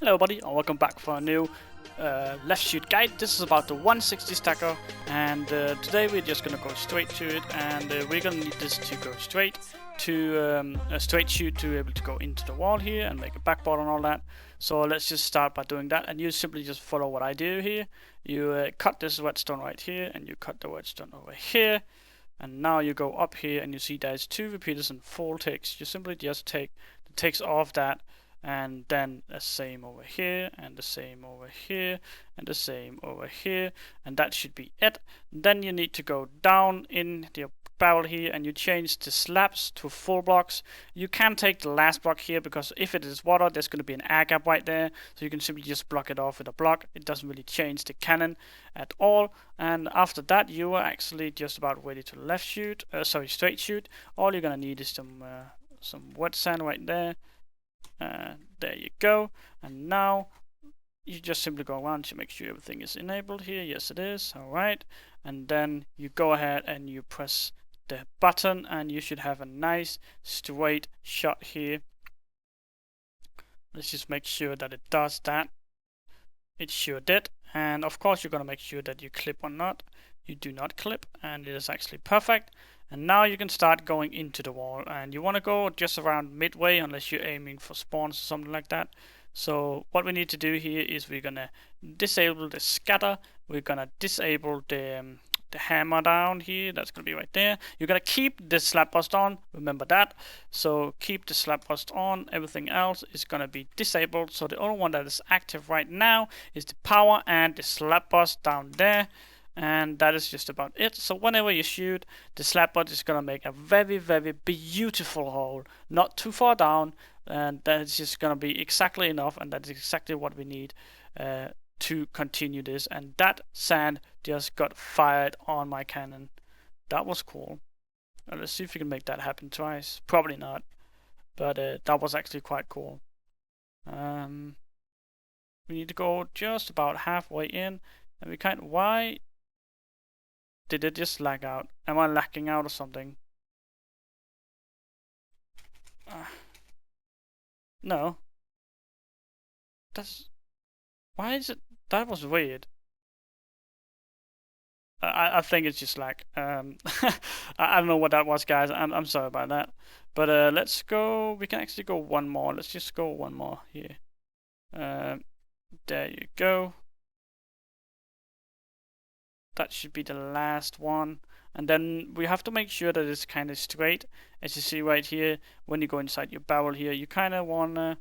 Hello buddy, and welcome back for a new left shoot guide. This is about the 160 stacker, and today we're just gonna go straight to it, and we're gonna need this to go straight to a straight shoot to be able to go into the wall here and make a backboard and all that. So let's just start by doing that, and you simply just follow what I do here. You cut this redstone right here, and you cut the redstone over here, and now you go up here and you see there's 2 repeaters and 4 ticks. You simply just take the ticks off that, and then the same over here, and the same over here, and the same over here, and that should be it. Then you need to go down in the barrel here and you change the slabs to full blocks. You can take the last block here because if it is water, there's going to be an air gap right there, so you can simply just block it off with a block. It doesn't really change the cannon at all. And after that, you are actually just about ready to left shoot, straight shoot. All you're gonna need is some wet sand right there. There you go. And now you just simply go around to make sure everything is enabled here. Yes, it is. All right. And then you go ahead and you press the button, and you should have a nice straight shot here. Let's just make sure that it does that. It sure did. And of course, you're going to make sure that you clip or not. You do not clip, and it is actually perfect. And now you can start going into the wall, and you want to go just around midway unless you're aiming for spawns or something like that. So what we need to do here is we're gonna disable the scatter. We're gonna disable the hammer down here. That's gonna be right there. You're gonna keep the slap bust on, remember that. So keep the slap bust on. Everything else is gonna be disabled. So the only one that is active right now is the power and the slap bust down there. And that is just about it. So whenever you shoot, the slap bust is gonna make a very, very beautiful hole, not too far down, and that is just gonna be exactly enough, and that is exactly what we need to continue this. And that sand just got fired on my cannon. That was cool. Let's see if we can make that happen twice. Probably not, but that was actually quite cool. We need to go just about halfway in, and we can't. Why did it just lag out? Am I lagging out or something? No. Why is it? That was weird. I think it's just like I don't know what that was, guys. I'm sorry about that. But let's go. We can actually go one more. Let's just go one more here. There you go. That should be the last one. And then we have to make sure that it's kind of straight. As you see right here, when you go inside your barrel here, you kind of want to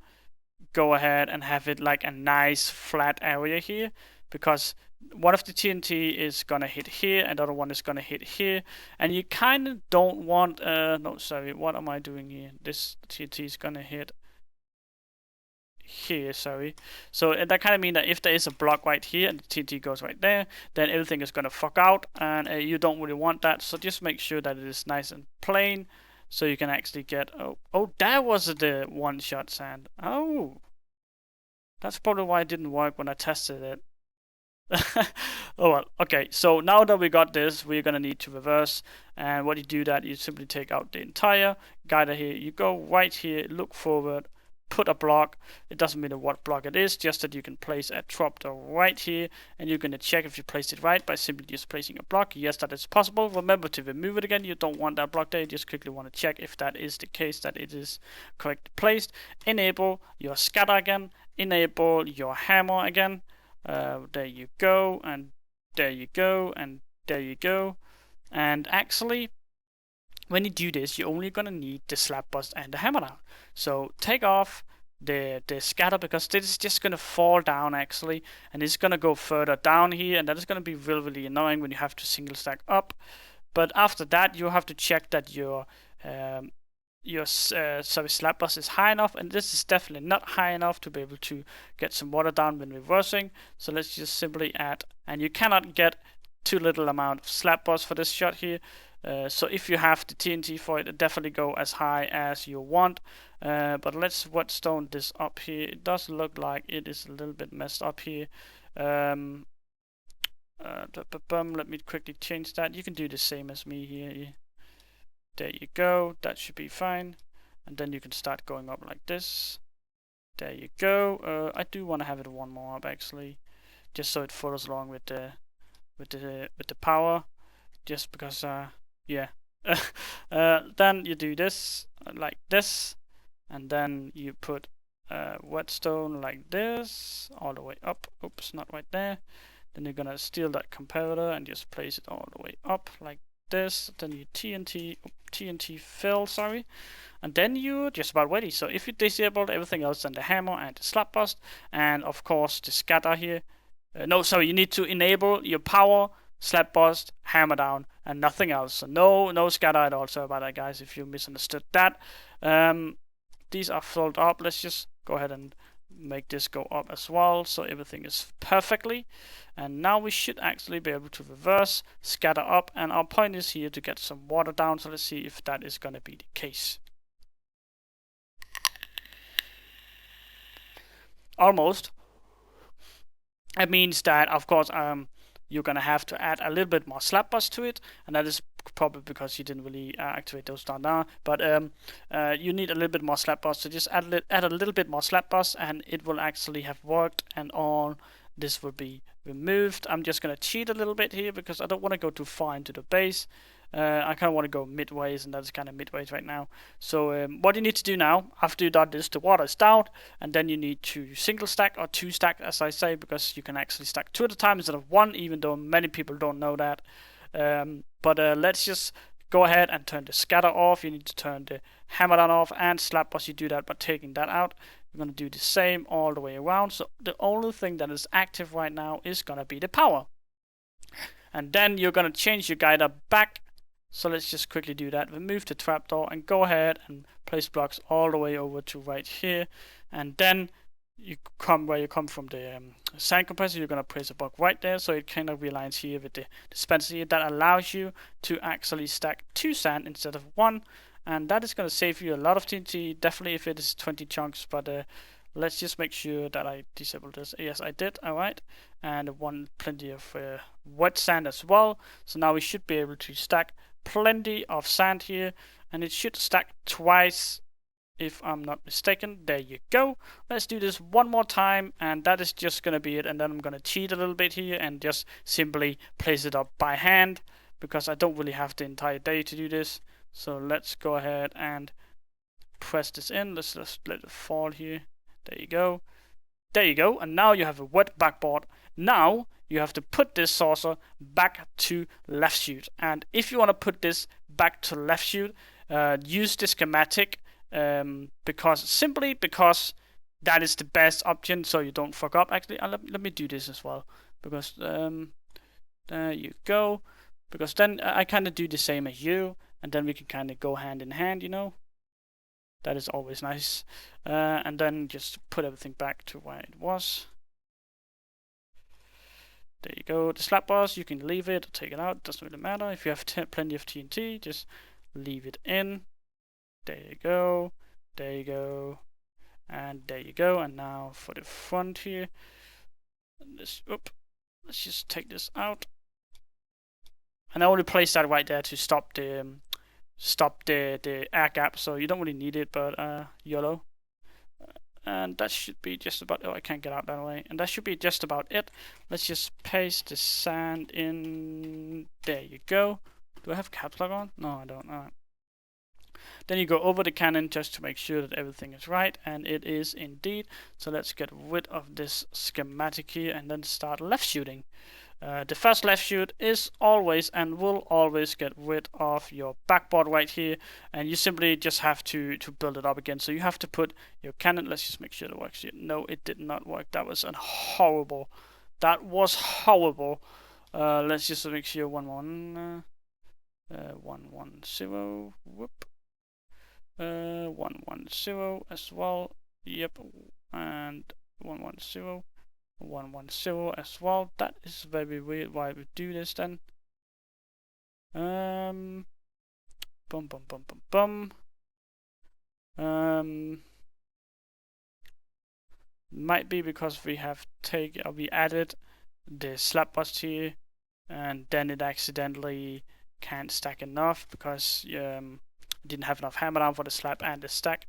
go ahead and have it like a nice flat area here, because one of the TNT is gonna hit here and the other one is gonna hit here, and you kind of don't want no, sorry, what am I doing here? This TNT is gonna hit here, sorry. So that kind of means that if there is a block right here and the TNT goes right there, then everything is gonna fuck out, and you don't really want that. So just make sure that it is nice and plain, so you can actually get oh, that was the one shot sand. Oh, that's probably why it didn't work when I tested it. Oh well, okay, so now that we got this, we're gonna need to reverse, and what you do that, you simply take out the entire guider here, you go right here, look forward, put a block. It doesn't matter what block it is, just that you can place a trapdoor right here, and you're gonna check if you placed it right by simply just placing a block. Yes, that is possible. Remember to remove it again. You don't want that block there. You just quickly want to check if that is the case, that it is correctly placed. Enable your scatter again. Enable your hammer again. There you go, and there you go, and there you go. And actually, when you do this, you're only gonna need the slap bust and the hammer down. So take off the scatter, because this is just gonna fall down actually, and it's gonna go further down here, and that is gonna be really annoying when you have to single stack up. But after that, you have to check that your slap bust is high enough, and this is definitely not high enough to be able to get some water down when reversing. So let's just simply add, and you cannot get too little amount of slap bust for this shot here. So if you have the TNT for it, definitely go as high as you want. But let's whetstone this up here. It does look like it is a little bit messed up here. Let me quickly change that. You can do the same as me here. There you go. That should be fine. And then you can start going up like this. There you go. I do want to have it one more up actually, just so it follows along with the power. Just because, yeah. Then you do this like this, and then you put whetstone like this all the way up. Oops, not right there. Then you're gonna steal that comparator and just place it all the way up like this. Then you TNT fill, sorry, and then you're just about ready. So if you disable everything else, then the hammer and the slap bust, and of course the scatter here. No, sorry, you need to enable your power, slap bust, hammer down, and nothing else. So no scatter at all. Sorry about that, guys, if you misunderstood that. These are filled up. Let's just go ahead and make this go up as well, so everything is perfectly. And now we should actually be able to reverse, scatter up, and our point is here to get some water down. So let's see if that is going to be the case. Almost. It means that, of course, you're gonna have to add a little bit more slap bust to it, and that is probably because you didn't really activate those down now. But you need a little bit more slap bust, so just add a little bit more slap bust, and it will actually have worked, and all this will be removed. I'm just gonna cheat a little bit here because I don't want to go too far into the base. I kind of want to go midways, and that's kind of midways right now. So what you need to do now, after you done this, the water is down, and then you need to single stack or two stack, as I say, because you can actually stack two at a time instead of one, even though many people don't know that. But let's just go ahead and turn the scatter off. You need to turn the hammer down off, and slap bust, you do that by taking that out. We're going to do the same all the way around. So the only thing that is active right now is going to be the power. And then you're going to change your guider back. So let's just quickly do that. Remove the trapdoor and go ahead and place blocks all the way over to right here. And then you come where you come from the sand compressor, you're going to place a block right there, so it kind of realigns here with the dispenser here. That allows you to actually stack 2 sand instead of 1. And that is going to save you a lot of TNT, definitely if it is 20 chunks, but let's just make sure that I disable this. Yes, I did. Alright. And plenty of wet sand as well. So now we should be able to stack plenty of sand here, and it should stack twice if I'm not mistaken. There you go. Let's do this one more time, and that is just gonna be it. And then I'm gonna cheat a little bit here and just simply place it up by hand, because I don't really have the entire day to do this. So let's go ahead and press this in. Let's just let it fall here. There you go. There you go. And now you have a wet backboard. Now you have to put this saucer back to left shoot. And if you want to put this back to left shoot, use the schematic, because that is the best option, so you don't fuck up. Actually, let me do this as well, because there you go. Because then I kind of do the same as you, and then we can kind of go hand in hand, you know. That is always nice. And then just put everything back to where it was. There you go. The slap bars, you can leave it or take it out. Doesn't really matter. If you have plenty of TNT, just leave it in. There you go. There you go. And there you go. And now for the front here. Let's just take this out. And I only placed that right there to stop the air gap, so you don't really need it, but YOLO. And that should be just about, oh, I can't get out that way. And that should be just about it. Let's just paste the sand in. There you go. Do I have caps lock on? No, I don't. Alright. Then you go over the cannon just to make sure that everything is right, and it is indeed. So let's get rid of this schematic here and then start left shooting. The first left shoot is always and will always get rid of your backboard right here, and you simply just have to build it up again. So you have to put your cannon. Let's just make sure it works here. No, it did not work. That was horrible. That was horrible. Let's just make sure 110. Whoop. 110 as well. Yep, and 110. 110 as well. That is very weird why we do this then. Bum. Might be because we added the slap bust here, and then it accidentally can't stack enough because didn't have enough hammer down for the slap and the stack.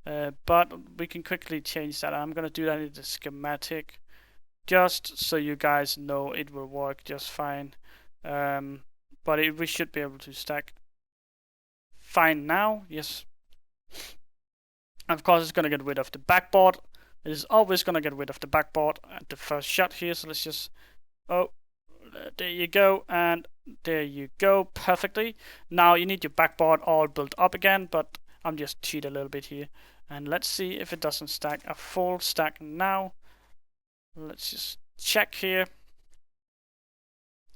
but we can quickly change that. I'm gonna do that in the schematic, just so you guys know it will work just fine. But we should be able to stack fine now. Yes. Of course, it's gonna get rid of the backboard. It is always gonna get rid of the backboard at the first shot here. So let's just, oh, there you go, and there you go, perfectly. Now you need your backboard all built up again, but I'm just cheat a little bit here. And let's see if it doesn't stack a full stack now. Let's just check here.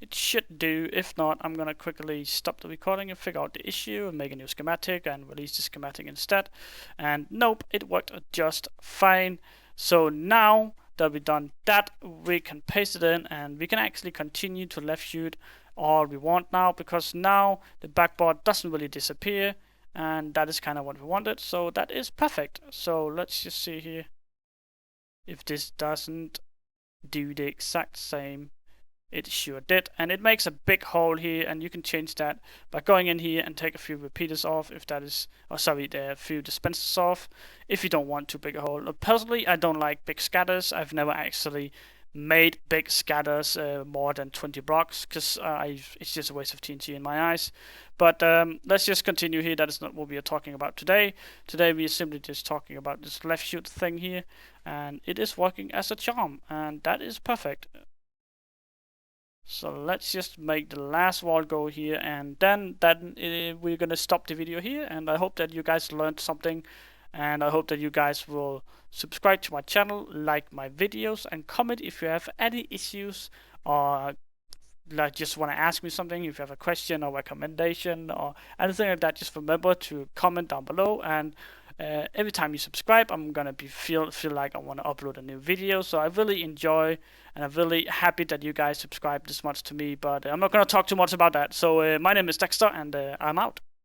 It should do. If not, I'm gonna quickly stop the recording and figure out the issue and make a new schematic and release the schematic instead. And nope, it worked just fine. So now that we've done that, we can paste it in and we can actually continue to left shoot all we want now, because now the backboard doesn't really disappear, and that is kind of what we wanted. So that is perfect. So let's just see here if this doesn't do the exact same. It sure did, and it makes a big hole here, and you can change that by going in here and take a few repeaters off if that is, oh sorry, a few dispensers off if you don't want too big a hole. Personally, I don't like big scatters. I've never actually made big scatters more than 20 blocks, because it's just a waste of TNT in my eyes. But let's just continue here. That is not what we are talking about today. Today we are simply just talking about this left shoot thing here, and it is working as a charm, and that is perfect. So let's just make the last wall go here, and then we're gonna stop the video here. And I hope that you guys learned something, and I hope that you guys will subscribe to my channel, like my videos, and comment if you have any issues, or like just want to ask me something. If you have a question or recommendation or anything like that, just remember to comment down below. And every time you subscribe, I'm gonna feel like I want to upload a new video. So I really enjoy, and I'm really happy that you guys subscribe this much to me. But I'm not gonna talk too much about that. So my name is Dexter, and I'm out.